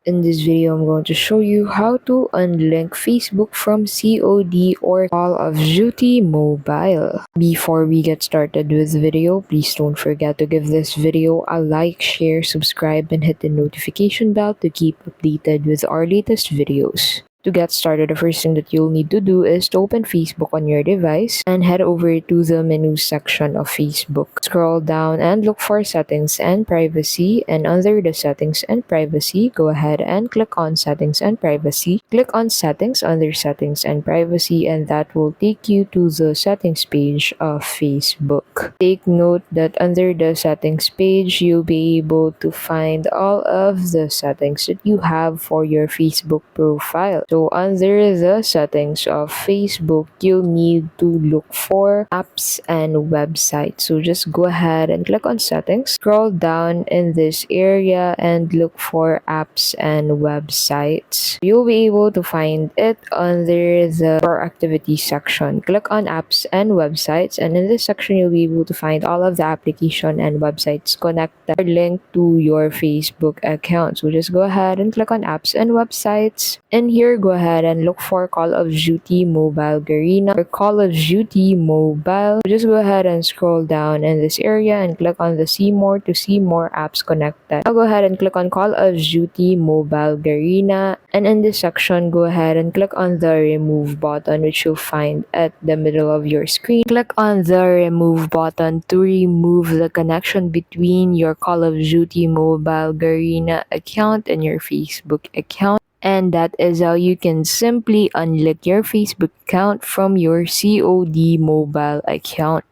In this video, I'm going to show you how to unlink Facebook from COD or Call of Duty Mobile. Before we get started with the video, please don't forget to give this video a like, share, subscribe, and hit the notification bell to keep updated with our latest videos. To get started, the first thing that you'll need to do is to open Facebook on your device and head over to the menu section of Facebook. Scroll down and look for Settings and Privacy, and under the Settings and Privacy, go ahead and click on Settings and Privacy. Click on Settings under Settings and Privacy, and that will take you to the settings page of Facebook. Take note that under the settings page, you'll be able to find all of the settings that you have for your Facebook profile. So under the settings of Facebook, you'll need to look for apps and websites. So just go ahead and click on settings, scroll down in this area and look for apps and websites. You'll be able to find it under the For Activity section. Click on apps and websites, and in this section, you'll be able to find all of the application and websites connected or linked to your Facebook account. So just go ahead and click on apps and websites. And here, go ahead and look for Call of Duty Mobile Garena or Call of Duty Mobile. Just go ahead and scroll down in this area and click on the See More to see more apps connected. Now go ahead and click on Call of Duty Mobile Garena, and in this section, go ahead and click on the Remove button, which you'll find at the middle of your screen. Click on the Remove button to remove the connection between your Call of Duty Mobile Garena account and your Facebook account. And that is how you can simply unlink your Facebook account from your COD mobile account.